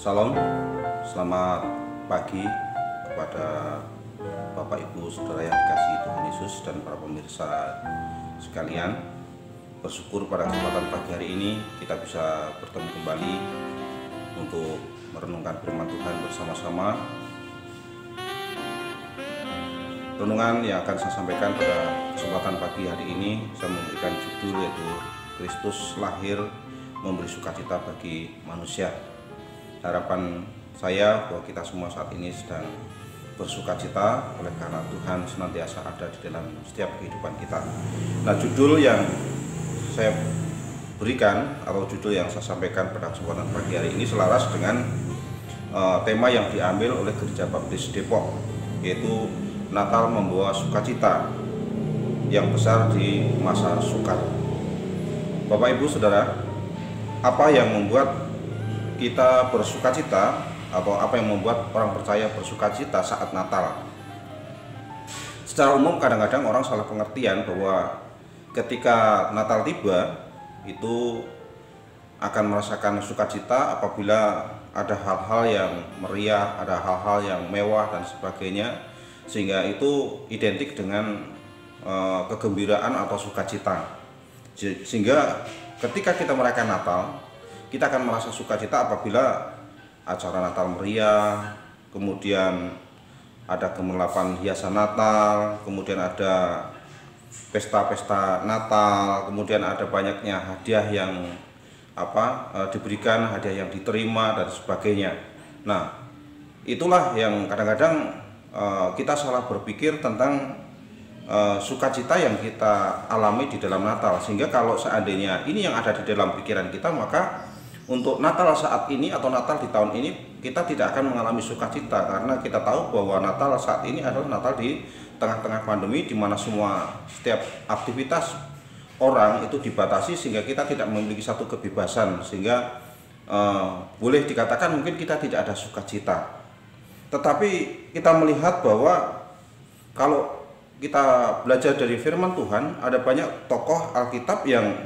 Salam, selamat pagi kepada Bapak Ibu Saudara yang dikasihi Tuhan Yesus dan para pemirsa sekalian. Bersyukur pada kesempatan pagi hari ini kita bisa bertemu kembali untuk merenungkan firman Tuhan bersama-sama. Renungan yang akan saya sampaikan pada kesempatan pagi hari ini saya memberikan judul yaitu Kristus lahir memberi sukacita bagi manusia. Harapan saya bahwa kita semua saat ini sedang bersukacita oleh karena Tuhan senantiasa ada di dalam setiap kehidupan kita. Nah, judul yang saya berikan atau judul yang saya sampaikan pada kesempatan pagi hari ini selaras dengan tema yang diambil oleh Gereja Baptis Depok, yaitu Natal membawa sukacita yang besar di masa sukar. Bapak Ibu Saudara, apa yang membuat kita bersukacita atau apa yang membuat orang percaya bersukacita saat Natal? Secara umum kadang-kadang orang salah pengertian bahwa ketika Natal tiba itu akan merasakan sukacita apabila ada hal-hal yang meriah, ada hal-hal yang mewah dan sebagainya, sehingga itu identik dengan kegembiraan atau sukacita. Sehingga ketika kita merayakan Natal, kita akan merasa sukacita apabila acara Natal meriah, kemudian ada gemerlapan hiasan Natal, kemudian ada pesta-pesta Natal, kemudian ada banyaknya hadiah yang diberikan, hadiah yang diterima dan sebagainya. Nah, itulah yang kadang-kadang kita salah berpikir tentang sukacita yang kita alami di dalam Natal, sehingga kalau seandainya ini yang ada di dalam pikiran kita, maka untuk Natal saat ini atau Natal di tahun ini kita tidak akan mengalami sukacita, karena kita tahu bahwa Natal saat ini adalah Natal di tengah-tengah pandemi, di mana setiap aktivitas orang itu dibatasi, sehingga kita tidak memiliki satu kebebasan, sehingga boleh dikatakan mungkin kita tidak ada sukacita. Tetapi kita melihat bahwa kalau kita belajar dari firman Tuhan, ada banyak tokoh Alkitab yang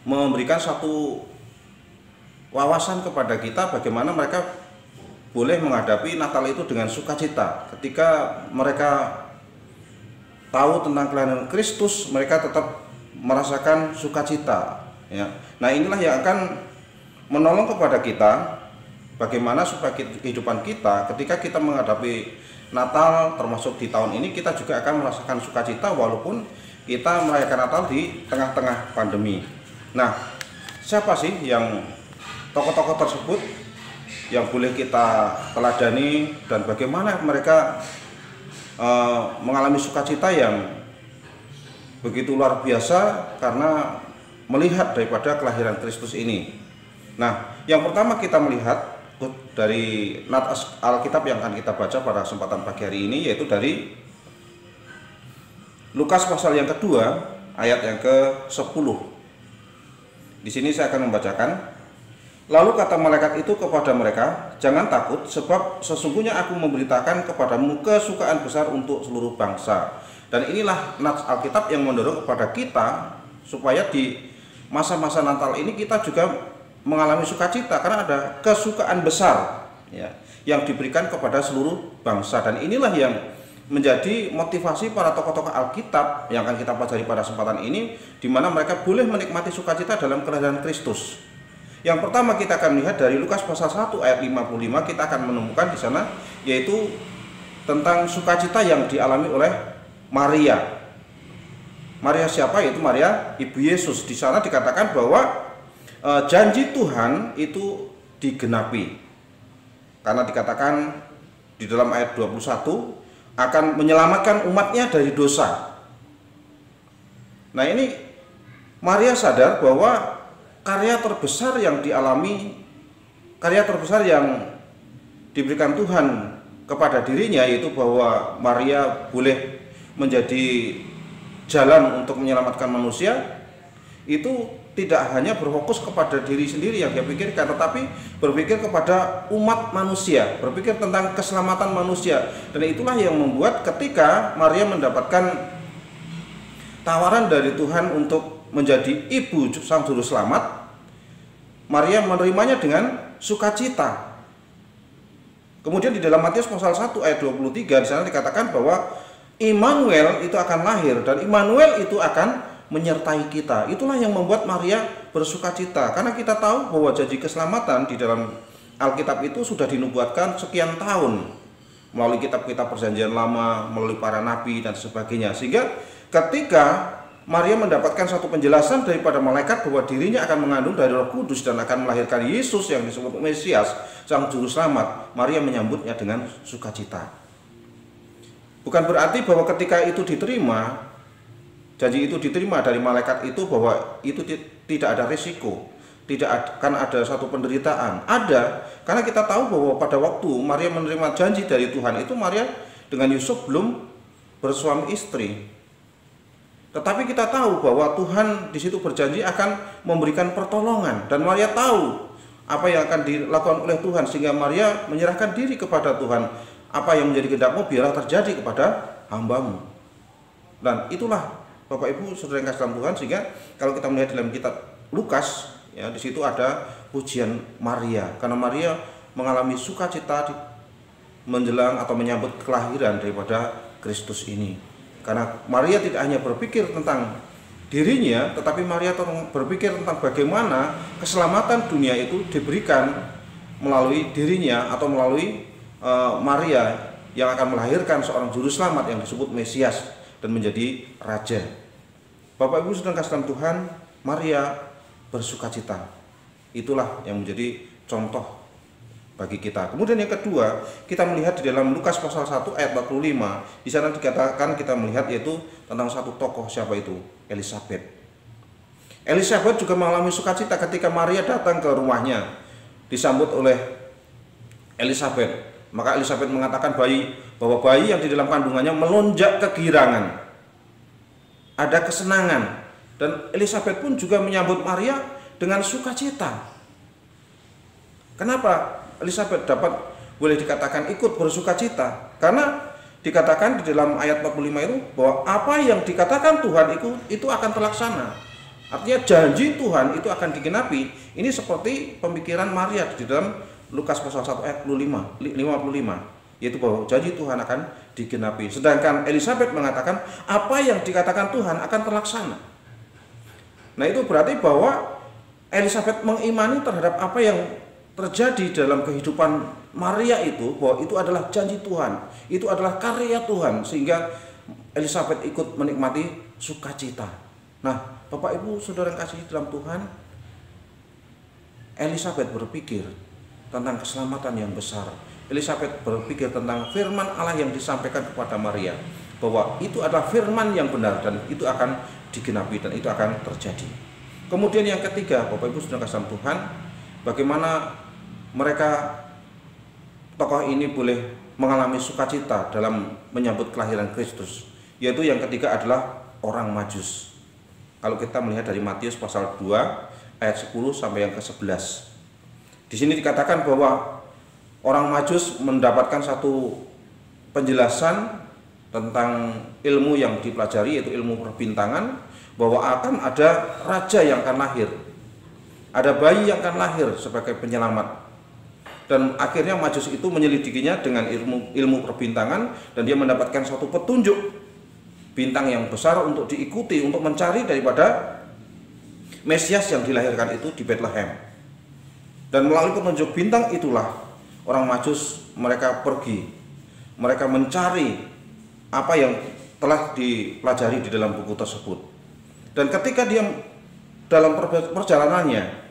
memberikan satu wawasan kepada kita bagaimana mereka boleh menghadapi Natal itu dengan sukacita. Ketika mereka tahu tentang kelahiran Kristus, mereka tetap merasakan sukacita, ya. Nah, inilah yang akan menolong kepada kita bagaimana supaya kehidupan kita ketika kita menghadapi Natal, termasuk di tahun ini, kita juga akan merasakan sukacita walaupun kita merayakan Natal di tengah-tengah pandemi. Nah, siapa sih yang tokoh-tokoh tersebut yang boleh kita teladani dan bagaimana mereka mengalami sukacita yang begitu luar biasa karena melihat daripada kelahiran Kristus ini? Nah, yang pertama kita melihat dari nats Alkitab yang akan kita baca pada kesempatan pagi hari ini, yaitu dari Lukas pasal yang kedua ayat yang ke-10. Di sini saya akan membacakan. Lalu kata malaikat itu kepada mereka, "Jangan takut, sebab sesungguhnya aku memberitakan kepadamu kesukaan besar untuk seluruh bangsa." Dan inilah nats Alkitab yang mendorong kepada kita supaya di masa-masa Natal ini kita juga mengalami sukacita karena ada kesukaan besar, ya, yang diberikan kepada seluruh bangsa. Dan inilah yang menjadi motivasi para tokoh-tokoh Alkitab yang akan kita pelajari pada kesempatan ini, di mana mereka boleh menikmati sukacita dalam kelahiran Kristus. Yang pertama kita akan melihat dari Lukas pasal 1 ayat 55, kita akan menemukan di sana yaitu tentang sukacita yang dialami oleh Maria. Maria siapa? Yaitu Maria ibu Yesus. Di sana dikatakan bahwa janji Tuhan itu digenapi, karena dikatakan di dalam ayat 21 akan menyelamatkan umatnya dari dosa. Nah, ini Maria sadar bahwa karya terbesar yang dialami, karya terbesar yang diberikan Tuhan kepada dirinya, yaitu bahwa Maria boleh menjadi jalan untuk menyelamatkan manusia, itu tidak hanya berfokus kepada diri sendiri yang dia pikirkan, tetapi berpikir kepada umat manusia, berpikir tentang keselamatan manusia. Dan itulah yang membuat ketika Maria mendapatkan tawaran dari Tuhan untuk menjadi ibu sang juru selamat, Maria menerimanya dengan sukacita. Kemudian di dalam Matius pasal 1 ayat 23 di sana dikatakan bahwa Immanuel itu akan lahir dan Immanuel itu akan menyertai kita. Itulah yang membuat Maria bersukacita, karena kita tahu bahwa janji keselamatan di dalam Alkitab itu sudah dinubuatkan sekian tahun melalui kitab-kitab Perjanjian Lama, melalui para nabi dan sebagainya. Sehingga ketika Maria mendapatkan satu penjelasan daripada malaikat bahwa dirinya akan mengandung dari Roh Kudus dan akan melahirkan Yesus yang disebut Mesias, sang juru selamat, Maria menyambutnya dengan sukacita. Bukan berarti bahwa ketika itu diterima, janji itu diterima dari malaikat itu, bahwa itu tidak ada risiko, tidak akan ada satu penderitaan. Ada, karena kita tahu bahwa pada waktu Maria menerima janji dari Tuhan itu, Maria dengan Yusuf belum bersuami istri. Tetapi kita tahu bahwa Tuhan di situ berjanji akan memberikan pertolongan, dan Maria tahu apa yang akan dilakukan oleh Tuhan, sehingga Maria menyerahkan diri kepada Tuhan. Apa yang menjadi kehendak-Mu biarlah terjadi kepada hamba-Mu. Dan itulah Bapak Ibu Saudara yang kasih dalam Tuhan, sehingga kalau kita melihat dalam kitab Lukas, ya di situ ada pujian Maria, karena Maria mengalami sukacita menjelang atau menyambut kelahiran daripada Kristus ini. Karena Maria tidak hanya berpikir tentang dirinya, tetapi Maria berpikir tentang bagaimana keselamatan dunia itu diberikan melalui dirinya atau melalui Maria yang akan melahirkan seorang juru selamat yang disebut Mesias dan menjadi raja. Bapak Ibu sedang kasih dalam Tuhan, Maria bersukacita. Itulah yang menjadi contoh bagi kita. Kemudian yang kedua, kita melihat di dalam Lukas pasal 1 ayat 45. Di sana dikatakan, kita melihat yaitu tentang satu tokoh, siapa itu? Elisabet. Elisabet juga mengalami sukacita ketika Maria datang ke rumahnya, disambut oleh Elisabet. Maka Elisabet mengatakan bahwa bayi yang di dalam kandungannya melonjak kegirangan, ada kesenangan, dan Elisabet pun juga menyambut Maria dengan sukacita. Kenapa Elisabet boleh dikatakan ikut bersukacita? Karena dikatakan di dalam ayat 45 itu bahwa apa yang dikatakan Tuhan itu akan terlaksana. Artinya janji Tuhan itu akan digenapi. Ini seperti pemikiran Maria di dalam Lukas pasal 1 ayat 55, yaitu bahwa janji Tuhan akan digenapi. Sedangkan Elisabet mengatakan apa yang dikatakan Tuhan akan terlaksana. Nah, itu berarti bahwa Elisabet mengimani terhadap apa yang terjadi dalam kehidupan Maria itu, bahwa itu adalah janji Tuhan, itu adalah karya Tuhan, sehingga Elisabet ikut menikmati sukacita. Nah, Bapak Ibu Saudara yang kasih dalam Tuhan, Elisabet berpikir tentang keselamatan yang besar. Elisabet berpikir tentang firman Allah yang disampaikan kepada Maria, bahwa itu adalah firman yang benar dan itu akan digenapi dan itu akan terjadi. Kemudian yang ketiga, Bapak Ibu Saudara kasih dalam Tuhan, bagaimana mereka tokoh ini boleh mengalami sukacita dalam menyambut kelahiran Kristus, yaitu yang ketiga adalah orang Majus. Kalau kita melihat dari Matius pasal 2 ayat 10 sampai yang ke-11. Di sini dikatakan bahwa orang Majus mendapatkan satu penjelasan tentang ilmu yang dipelajari, yaitu ilmu perbintangan, bahwa akan ada raja yang akan lahir. Ada bayi yang akan lahir sebagai penyelamat. Dan akhirnya Majus itu menyelidikinya dengan ilmu perbintangan, dan dia mendapatkan suatu petunjuk bintang yang besar untuk diikuti, untuk mencari daripada Mesias yang dilahirkan itu di Bethlehem. Dan melalui petunjuk bintang itulah orang Majus mereka pergi, mereka mencari apa yang telah dipelajari di dalam buku tersebut. Dan ketika dia dalam perjalanannya,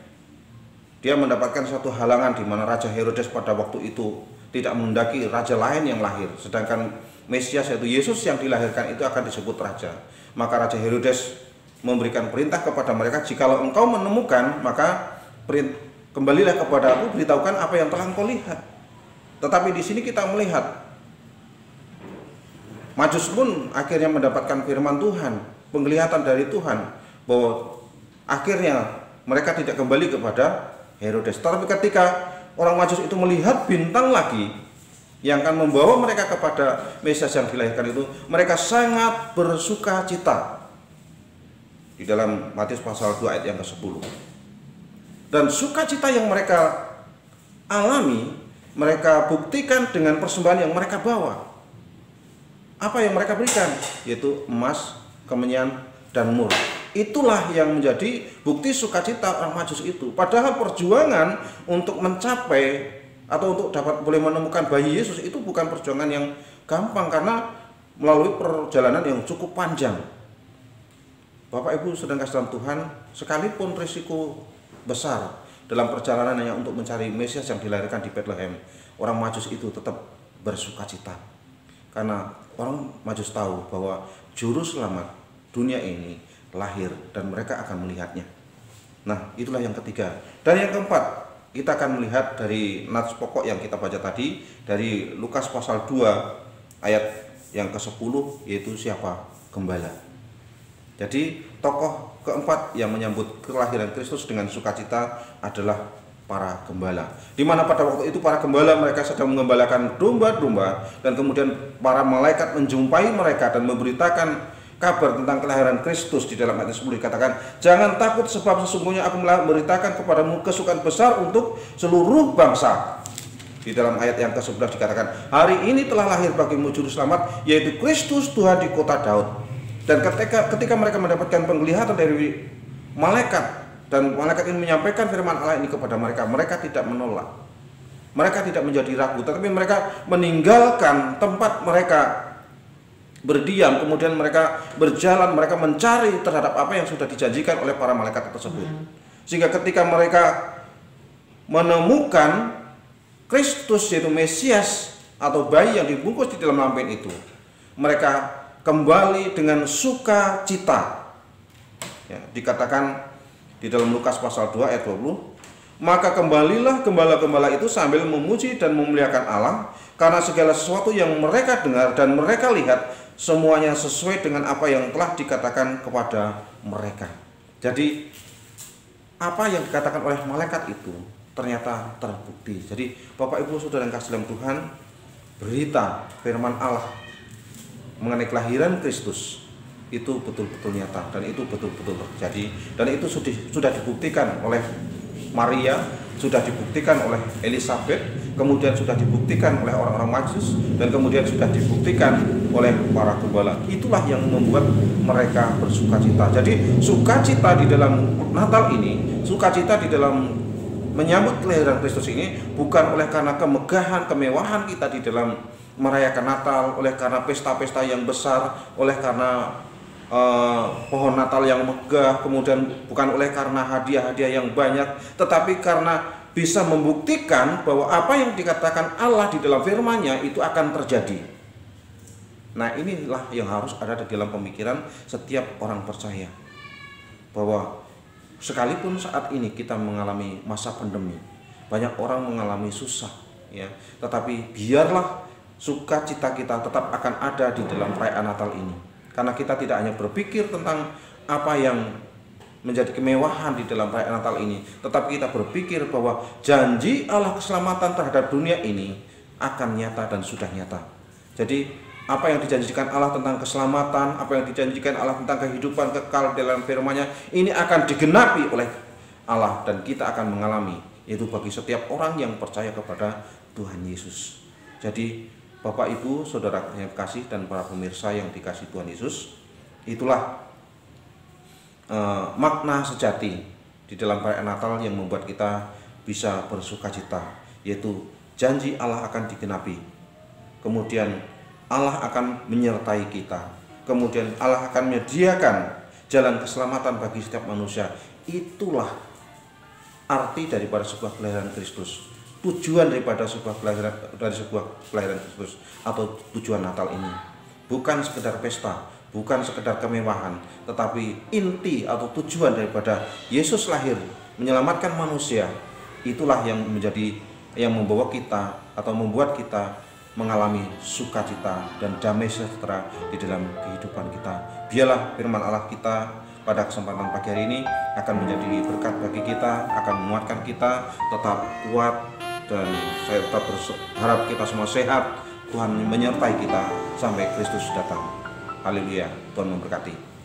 dia mendapatkan suatu halangan di mana Raja Herodes pada waktu itu tidak menghendaki raja lain yang lahir, sedangkan Mesias yaitu Yesus yang dilahirkan itu akan disebut raja. Maka Raja Herodes memberikan perintah kepada mereka, jikalau engkau menemukan, maka kembalilah kepada aku, beritahukan apa yang telah engkau lihat. Tetapi di sini kita melihat Majus pun akhirnya mendapatkan firman Tuhan, penglihatan dari Tuhan, bahwa akhirnya mereka tidak kembali kepada Herodes. Tetapi ketika orang Majus itu melihat bintang lagi yang akan membawa mereka kepada Mesias yang dilahirkan itu, mereka sangat bersuka cita. Di dalam Matius pasal 2 ayat yang ke-10. Dan sukacita yang mereka alami, mereka buktikan dengan persembahan yang mereka bawa. Apa yang mereka berikan? Yaitu emas, kemenyan, dan mur. Itulah yang menjadi bukti sukacita orang Majus itu. Padahal perjuangan untuk mencapai atau untuk dapat boleh menemukan bayi Yesus itu bukan perjuangan yang gampang, karena melalui perjalanan yang cukup panjang. Bapak Ibu sedang kasih dalam Tuhan, sekalipun risiko besar dalam perjalanannya untuk mencari Mesias yang dilahirkan di Bethlehem, orang Majus itu tetap bersukacita. Karena orang Majus tahu bahwa juru selamat dunia ini lahir dan mereka akan melihatnya. Nah, itulah yang ketiga. Dan yang keempat, kita akan melihat dari nats pokok yang kita baca tadi dari Lukas pasal 2 ayat yang ke-10, yaitu siapa? Gembala. Jadi tokoh keempat yang menyambut kelahiran Kristus dengan sukacita adalah para gembala. Di mana pada waktu itu para gembala mereka sedang mengembalakan domba-domba, dan kemudian para malaikat menjumpai mereka dan memberitakan kabar tentang kelahiran Kristus. Di dalam ayat 10 dikatakan, jangan takut sebab sesungguhnya aku memberitakan kepadamu kesukaan besar untuk seluruh bangsa. Di dalam ayat yang ke-11 dikatakan, hari ini telah lahir bagimu juru selamat, yaitu Kristus Tuhan di kota Daud. Dan ketika mereka mendapatkan penglihatan dari malaikat, dan malaikat ini menyampaikan firman Allah ini kepada mereka, mereka tidak menolak, mereka tidak menjadi ragu, tetapi mereka meninggalkan tempat mereka berdiam, kemudian mereka berjalan, mereka mencari terhadap apa yang sudah dijanjikan oleh para malaikat tersebut. Sehingga ketika mereka menemukan Kristus, yaitu Mesias atau bayi yang dibungkus di dalam lampen itu, mereka kembali dengan sukacita. Ya, dikatakan di dalam Lukas pasal 2 ayat 20, maka kembalilah gembala-gembala itu sambil memuji dan memuliakan Allah, karena segala sesuatu yang mereka dengar dan mereka lihat semuanya sesuai dengan apa yang telah dikatakan kepada mereka. Jadi apa yang dikatakan oleh malaikat itu ternyata terbukti. Jadi Bapak Ibu Saudara yang kasih dalam Tuhan, berita firman Allah mengenai kelahiran Kristus itu betul-betul nyata, dan itu betul-betul terjadi, dan itu sudah dibuktikan oleh Maria, sudah dibuktikan oleh Elizabeth, kemudian sudah dibuktikan oleh orang-orang Majus, dan kemudian sudah dibuktikan oleh para gembala. Itulah yang membuat mereka bersukacita. Jadi sukacita di dalam Natal ini, sukacita di dalam menyambut kelahiran Kristus ini bukan oleh karena kemegahan, kemewahan kita di dalam merayakan Natal, oleh karena pesta-pesta yang besar, oleh karena pohon Natal yang megah, kemudian bukan oleh karena hadiah-hadiah yang banyak, tetapi karena bisa membuktikan bahwa apa yang dikatakan Allah di dalam firman-Nya itu akan terjadi. Nah, inilah yang harus ada di dalam pemikiran setiap orang percaya, bahwa sekalipun saat ini kita mengalami masa pandemi, banyak orang mengalami susah, ya, tetapi biarlah sukacita kita tetap akan ada di dalam perayaan Natal ini. Karena kita tidak hanya berpikir tentang apa yang menjadi kemewahan di dalam perayaan Natal ini, tetapi kita berpikir bahwa janji Allah keselamatan terhadap dunia ini akan nyata dan sudah nyata. Jadi apa yang dijanjikan Allah tentang keselamatan, apa yang dijanjikan Allah tentang kehidupan kekal dalam firman-Nya, ini akan digenapi oleh Allah, dan kita akan mengalami, yaitu bagi setiap orang yang percaya kepada Tuhan Yesus. Jadi Bapak Ibu Saudara yang kasih dan para pemirsa yang dikasih Tuhan Yesus, itulah makna sejati di dalam perayaan Natal yang membuat kita bisa bersukacita, yaitu janji Allah akan digenapi, kemudian Allah akan menyertai kita, kemudian Allah akan menyediakan jalan keselamatan bagi setiap manusia. Itulah arti daripada sebuah kelahiran Kristus, tujuan daripada sebuah kelahiran Kristus atau tujuan Natal ini. Bukan sekedar pesta, bukan sekedar kemewahan, tetapi inti atau tujuan daripada Yesus lahir menyelamatkan manusia. Itulah yang membawa kita atau membuat kita mengalami sukacita dan damai sejahtera di dalam kehidupan kita. Biarlah firman Allah kita pada kesempatan pagi hari ini akan menjadi berkat bagi kita, akan menguatkan kita tetap kuat, dan saya tetap berharap kita semua sehat. Tuhan menyertai kita sampai Kristus datang. Haleluya, Tuhan memberkati.